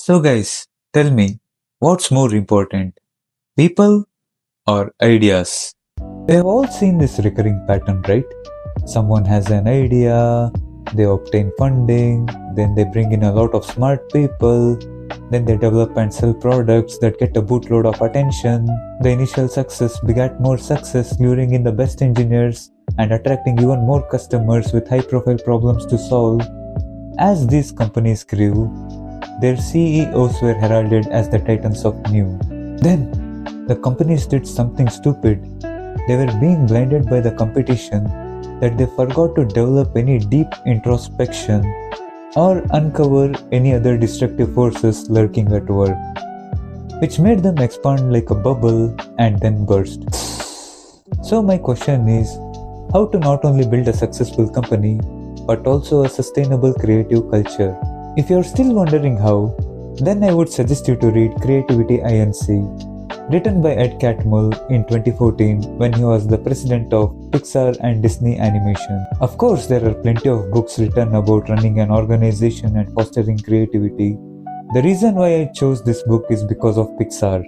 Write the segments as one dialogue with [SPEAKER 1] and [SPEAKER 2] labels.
[SPEAKER 1] So, guys, tell me, what's more important, people or ideas? We have all seen this recurring pattern, right? Someone has an idea, they obtain funding, then they bring in a lot of smart people, then they develop and sell products that get a bootload of attention. The initial success begat more success, luring in the best engineers and attracting even more customers with high profile problems to solve. As these companies grew, their CEOs were heralded as the titans of new. Then, the companies did something stupid. They were being blinded by the competition that they forgot to develop any deep introspection or uncover any other destructive forces lurking at work, which made them expand like a bubble and then burst. So, my question is how to not only build a successful company but also a sustainable creative culture. If you're still wondering how, then I would suggest you to read Creativity Inc., written by Ed Catmull in 2014 when he was the president of Pixar and Disney Animation. Of course, there are plenty of books written about running an organization and fostering creativity. The reason why I chose this book is because of Pixar.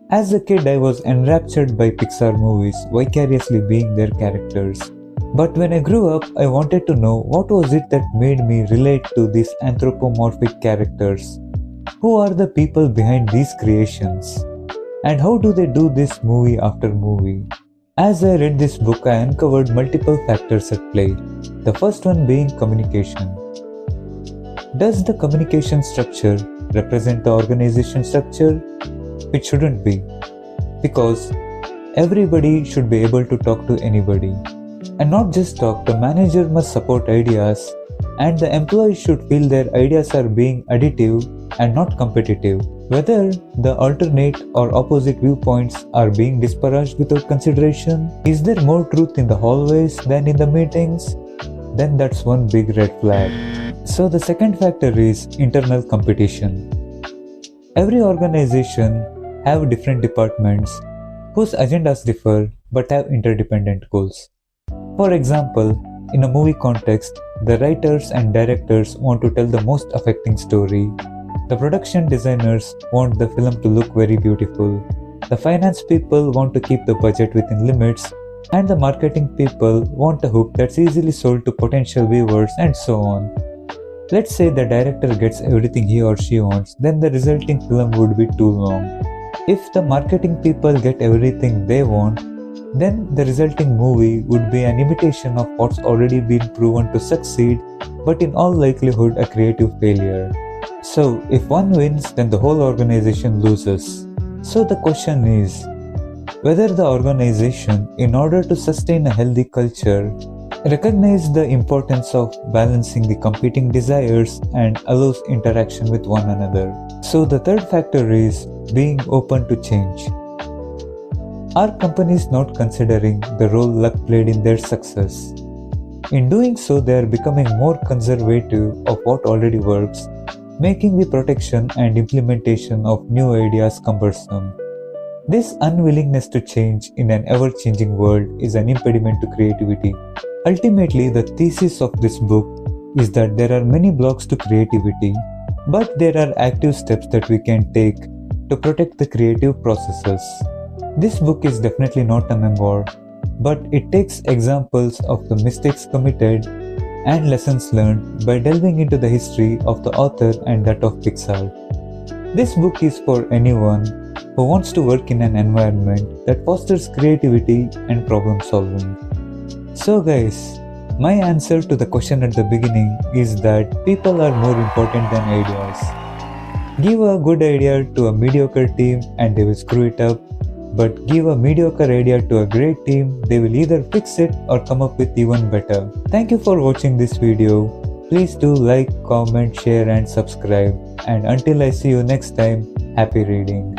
[SPEAKER 1] As a kid, I was enraptured by Pixar movies, vicariously being their characters. But when I grew up, I wanted to know what was it that made me relate to these anthropomorphic characters. Who are the people behind these creations? And how do they do this movie after movie? As I read this book, I uncovered multiple factors at play. The first one being communication. Does the communication structure represent the organization structure? It shouldn't be, because everybody should be able to talk to anybody. And not just talk, the manager must support ideas, and the employees should feel their ideas are being additive and not competitive. Whether the alternate or opposite viewpoints are being disparaged without consideration, is there more truth in the hallways than in the meetings? Then that's one big red flag. So the second factor is internal competition. Every organization have different departments whose agendas differ but have interdependent goals. For example, in a movie context, the writers and directors want to tell the most affecting story. The production designers want the film to look very beautiful. The finance people want to keep the budget within limits. And the marketing people want a hook that's easily sold to potential viewers, and so on. Let's say the director gets everything he or she wants, then the resulting film would be too long. If the marketing people get everything they want, then the resulting movie would be an imitation of what's already been proven to succeed, but in all likelihood a creative failure. So, if one wins, then the whole organization loses. So the question is, whether the organization, in order to sustain a healthy culture, recognize the importance of balancing the competing desires and allows interaction with one another. So the third factor is being open to change. Are companies not considering the role luck played in their success? In doing so, they are becoming more conservative of what already works, making the protection and implementation of new ideas cumbersome. This unwillingness to change in an ever-changing world is an impediment to creativity. Ultimately, the thesis of this book is that there are many blocks to creativity, but there are active steps that we can take to protect the creative processes. This book is definitely not a memoir, but it takes examples of the mistakes committed and lessons learned by delving into the history of the author and that of Pixar. This book is for anyone who wants to work in an environment that fosters creativity and problem solving. So guys, my answer to the question at the beginning is that people are more important than ideas. Give a good idea to a mediocre team and they will screw it up, but give a mediocre idea to a great team, they will either fix it or come up with even better. Thank you for watching this video. Please do like, comment, share and subscribe. And until I see you next time, happy reading.